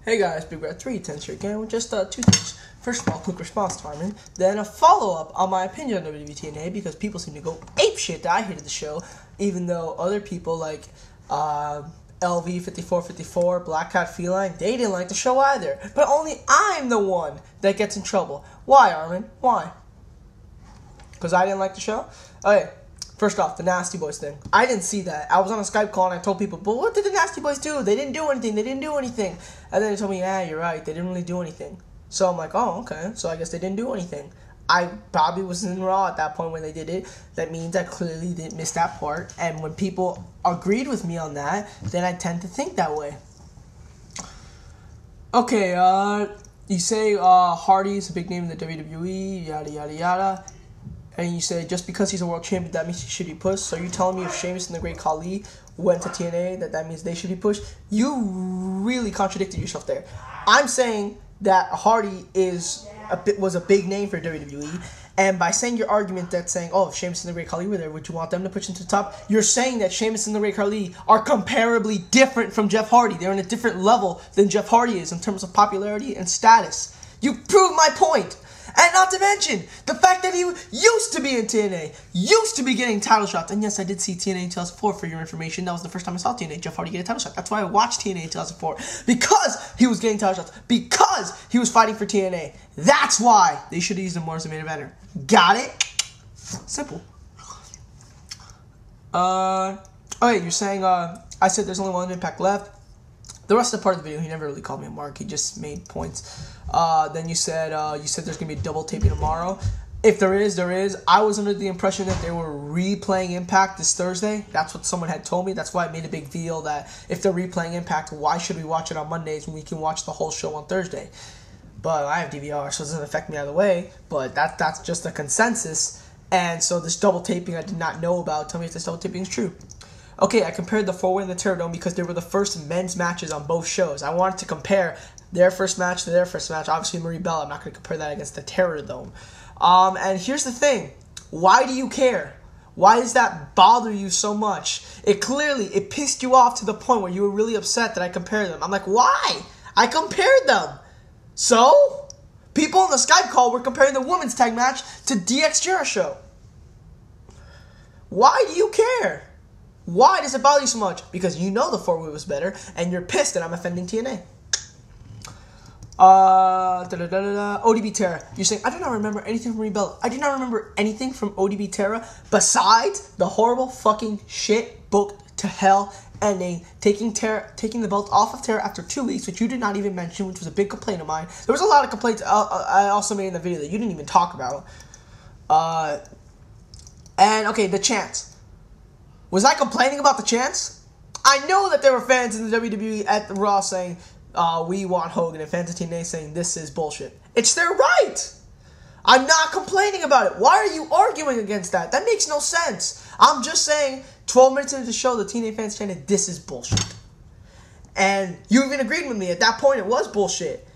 Hey guys, Big Red 310 here again with just two things. First of all, quick response to Arman, then a follow-up on my opinion on WTNA because people seem to go apeshit that I hated the show, even though other people like LV5454, Black Cat Feline, they didn't like the show either. But only I'm the one that gets in trouble. Why, Arman? Why? Because I didn't like the show? Okay. First off, the Nasty Boys thing. I didn't see that. I was on a Skype call and I told people, but what did the Nasty Boys do? They didn't do anything. They didn't do anything. And then they told me, yeah, you're right. They didn't really do anything. So I'm like, oh, okay. So I guess they didn't do anything. I probably was in Raw at that point when they did it. That means I clearly didn't miss that part. And when people agreed with me on that, then I tend to think that way. Okay, you say Hardy is a big name in the WWE, yada, yada, yada. And you say, just because he's a world champion, that means he should be pushed. So you're telling me if Sheamus and the Great Khali went to TNA, that means they should be pushed? You really contradicted yourself there. I'm saying that Hardy was a big name for WWE. And by saying your argument that's saying, oh, if Sheamus and the Great Khali were there, would you want them to push into the top? You're saying that Sheamus and the Great Khali are comparably different from Jeff Hardy. They're on a different level than Jeff Hardy is in terms of popularity and status. You proved my point. And not to mention, the fact that he used to be in TNA, used to be getting title shots. And yes, I did see TNA in 2004 for your information. That was the first time I saw TNA, Jeff Hardy get a title shot. That's why I watched TNA in 2004. Because he was getting title shots. Because he was fighting for TNA. That's why they should have used him more as a main eventer. Got it? Simple. Okay, you're saying, I said there's only one Impact left. The rest of the part of the video, he never really called me a mark. He just made points. Then you said there's gonna be a double taping tomorrow. If there is, there is. I was under the impression that they were replaying Impact this Thursday. That's what someone had told me. That's why I made a big deal that if they're replaying Impact, why should we watch it on Mondays when we can watch the whole show on Thursday? But I have DVR, so it doesn't affect me either way. But that's just a consensus. And so this double taping I did not know about. Tell me if this double taping is true. Okay, I compared the 4-way and the Terror Dome because they were the first men's matches on both shows. I wanted to compare their first match to their first match. Obviously, Marie Bella, I'm not going to compare that against the Terror Dome. And here's the thing. Why do you care? Why does that bother you so much? It pissed you off to the point where you were really upset that I compared them. I'm like, why? I compared them. So? People on the Skype call were comparing the women's tag match to DX Jericho. Why do you care? Why does it bother you so much? Because you know the 4-way was better, and you're pissed that I'm offending TNA. ODB Terra. You're saying, I do not remember anything from Rebella. I do not remember anything from ODB Terra besides the horrible fucking shit booked to hell ending, taking the belt off of Terra after 2 weeks, which you did not even mention, which was a big complaint of mine. There was a lot of complaints I also made in the video that you didn't even talk about. And, okay, the chants. Was I complaining about the chants? I know that there were fans in the WWE at the Raw saying, we want Hogan, and fans of TNA saying this is bullshit. It's their right! I'm not complaining about it. Why are you arguing against that? That makes no sense. I'm just saying, 12 minutes into the show, the TNA fans chanted, this is bullshit. And you even agreed with me. At that point, it was bullshit.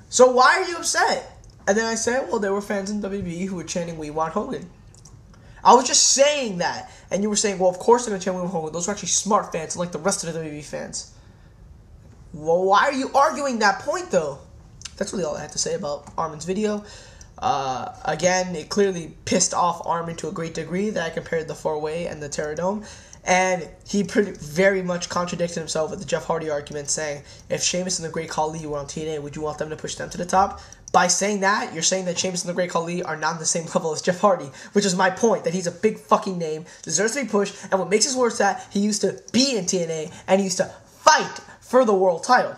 So why are you upset? And then I said, well, there were fans in WWE who were chanting, we want Hogan. I was just saying that. And you were saying, well, of course they're going to chant William Hogan. Those are actually smart fans, like the rest of the WWE fans. Well, why are you arguing that point, though? That's really all I had to say about Arman's video. Again, it clearly pissed off Arman to a great degree that I compared the 4-way and the Terror Dome. And he very much contradicted himself with the Jeff Hardy argument, saying, if Sheamus and the Great Khali were on TNA, would you want them to push them to the top? By saying that, you're saying that Sheamus and the Great Khali are not on the same level as Jeff Hardy, which is my point, that he's a big fucking name, deserves to be pushed, and what makes his worse that he used to be in TNA, and he used to fight for the world title.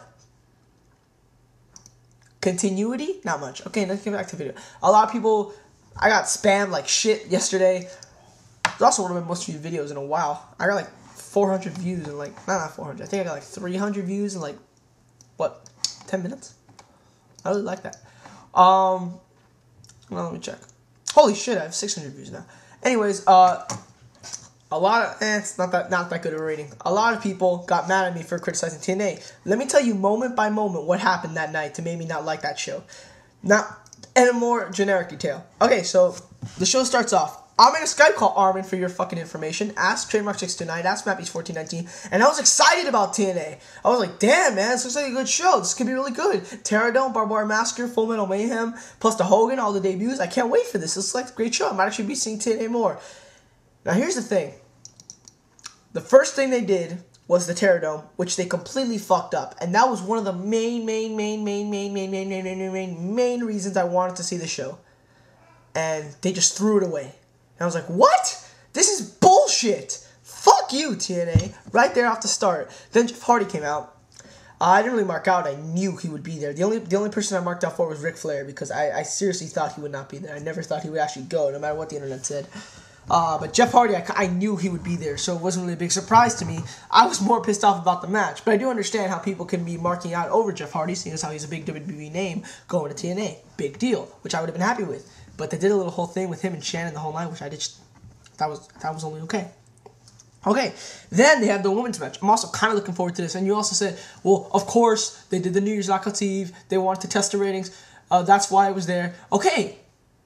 Continuity? Not much. Okay, let's get back to the video. A lot of people, I got spammed like shit yesterday. It's also one of my most viewed videos in a while. I got like 400 views in like, not 400, I think I got like 300 views in like, what, 10 minutes? I really like that. Well, let me check. Holy shit, I have 600 views now. Anyways, a lot of, it's not that good of a rating. A lot of people got mad at me for criticizing TNA. Let me tell you moment by moment what happened that night to make me not like that show. Not in a more generic detail. Okay, so the show starts off. I'm in a Skype call, Arman, for your fucking information. Ask Trademark629, ask Mappy's1419, and I was excited about TNA. I was like, damn, man, this looks like a good show. This could be really good. Pterodome, Barbed Wire Massacre, Full Metal Mayhem, plus the Hogan, all the debuts. I can't wait for this. This looks like a great show. I might actually be seeing TNA more. Now, here's the thing. The first thing they did was the Pterodome, which they completely fucked up. And that was one of the main reasons I wanted to see the show. And they just threw it away. And I was like, what? This is bullshit. Fuck you, TNA. Right there off the start. Then Jeff Hardy came out. I didn't really mark out. I knew he would be there. The only person I marked out for was Ric Flair because I seriously thought he would not be there. I never thought he would actually go, no matter what the internet said. But Jeff Hardy, I knew he would be there, so it wasn't really a big surprise to me. I was more pissed off about the match, but I do understand how people can be marking out over Jeff Hardy, seeing as how he's a big WWE name going to TNA. Big deal, which I would have been happy with. But they did a little whole thing with him and Shannon the whole night, which I just that was only okay. Okay, then they have the women's match. I'm also kind of looking forward to this. And you also said, well, of course, they did the New Year's Knockouts Eve. They wanted to test the ratings. That's why it was there. Okay,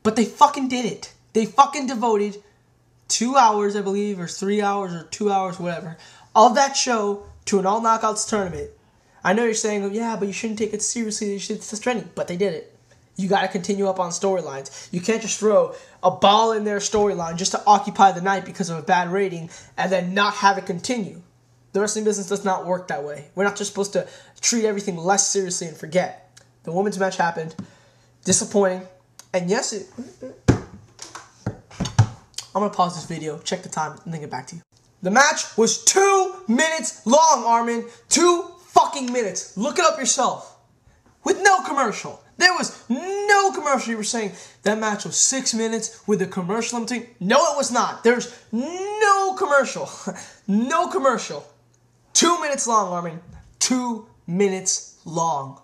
but they fucking did it. They fucking devoted 2 hours, I believe, or 3 hours, or 2 hours, whatever, of that show to an all-knockouts tournament. I know you're saying, oh, yeah, but you shouldn't take it seriously. You should test training. But they did it. You got to continue up on storylines. You can't just throw a ball in their storyline just to occupy the night because of a bad rating and then not have it continue. The wrestling business does not work that way. We're not just supposed to treat everything less seriously and forget. The women's match happened. Disappointing. And yes, I'm going to pause this video, check the time, and then get back to you. The match was 2 minutes long, Arman. 2 fucking minutes. Look it up yourself. With no commercial. There was no commercial. You were saying that match was 6 minutes with a commercial in between. No, it was not. There's no commercial. No commercial. 2 minutes long, Arman. 2 minutes long.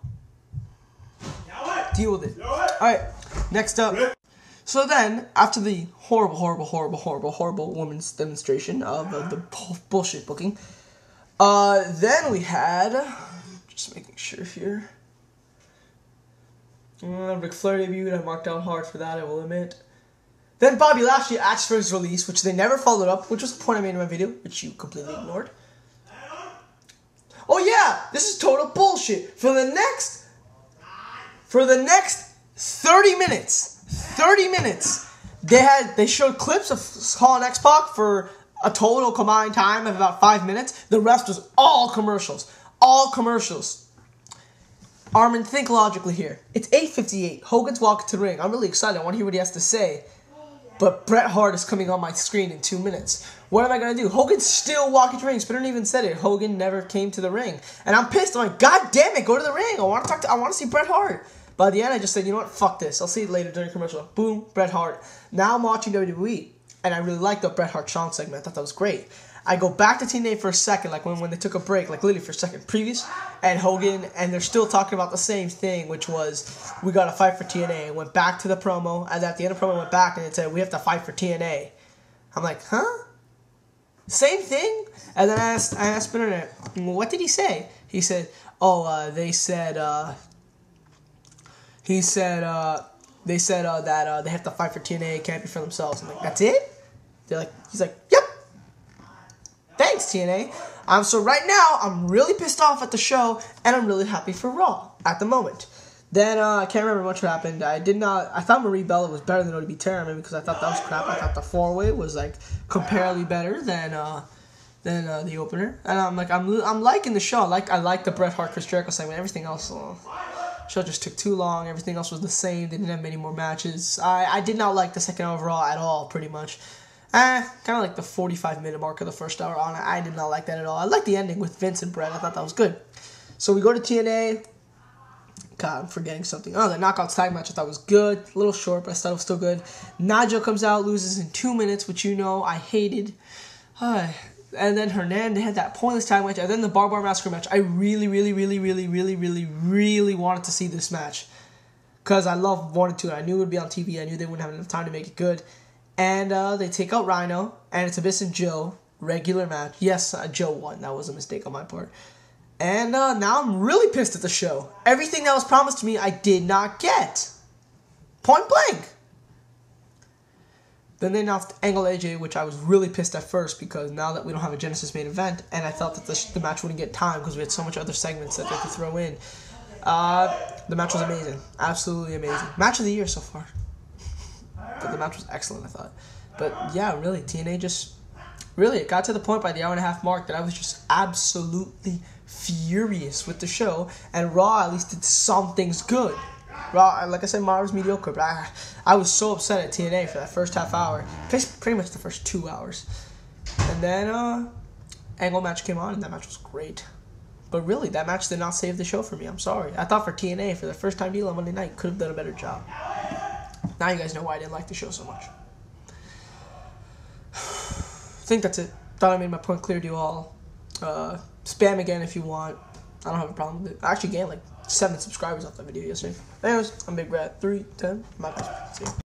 Deal with it. Alright, next up. So then, after the horrible women's demonstration of the bullshit booking, then we had, just making sure here, Ric Flair debuted. I marked out hard for that, I will admit. Then Bobby Lashley asked for his release, which they never followed up, which was the point I made in my video, which you completely ignored. Oh yeah, this is total bullshit. For the next 30 minutes, they showed clips of Hall and X-Pac for a total combined time of about 5 minutes. The rest was all commercials. All commercials. Arman, think logically here. It's 8:58. Hogan's walking to the ring. I'm really excited. I want to hear what he has to say. But Bret Hart is coming on my screen in 2 minutes. What am I going to do? Hogan's still walking to the ring. Spinner even said it. Hogan never came to the ring. And I'm pissed. I'm like, God damn it, go to the ring. I want to see Bret Hart. By the end, I just said, you know what? Fuck this. I'll see it later during commercial. Boom, Bret Hart. Now I'm watching WWE. And I really liked the Bret Hart-Shawn segment. I thought that was great. I go back to TNA for a second, like when they took a break, like literally for a second previous, and Hogan, and they're still talking about the same thing, which was, we got to fight for TNA. And went back to the promo, and at the end of the promo, went back, and it said, we have to fight for TNA. I'm like, huh? Same thing? And then I asked Spinner, what did he say? He said, they said that they have to fight for TNA, it can't be for themselves. I'm like, that's it? He's like, yep. Thanks, TNA. So right now, I'm really pissed off at the show, and I'm really happy for Raw at the moment. Then, I can't remember much what happened. I thought Marie Bella was better than ODB Terraman because I thought that was crap. I thought the 4-way was, like, comparably better than the opener. And I'm liking the show. I like the Bret Hart Chris Jericho segment. Everything else, show just took too long. Everything else was the same. They didn't have many more matches. I did not like the second hour of Raw at all, pretty much. Kind of like the 45-minute mark of the first hour on it. I did not like that at all. I liked the ending with Vince and Bret. I thought that was good. So we go to TNA. God, I'm forgetting something. Oh, the Knockouts tag match I thought was good. A little short, but I thought it was still good. Nigel comes out, loses in 2 minutes, which you know I hated. And then Hernandez had that pointless tag match. And then the Barbed Wire Massacre match. I really wanted to see this match. Because I wanted to. I knew it would be on TV. I knew they wouldn't have enough time to make it good. And they take out Rhino, and it's Abyss and Joe. Regular match. Yes, Joe won. That was a mistake on my part. And now I'm really pissed at the show. Everything that was promised to me, I did not get. Point blank. Then they announced Angle AJ, which I was really pissed at first because now that we don't have a Genesis main event, and I felt that the match wouldn't get time because we had so much other segments that they could throw in. The match was amazing. Absolutely amazing. Match of the year so far. But the match was excellent, I thought. But yeah, really, TNA just... Really, it got to the point by the hour-and-a-half mark that I was just absolutely furious with the show. And Raw at least did some things good. Raw, like I said, Raw was mediocre, but I was so upset at TNA for that first half hour. Pretty much the first 2 hours. And then Angle match came on, and that match was great. But really, that match did not save the show for me. I'm sorry. I thought for TNA, for the first time deal on Monday night, could have done a better job. Now you guys know why I didn't like the show so much. I think that's it. Thought I made my point clear to you all. Spam again if you want. I don't have a problem with it. I actually gained like 7 subscribers off that video yesterday. Anyways, I'm Big Rat 310. My best. See you.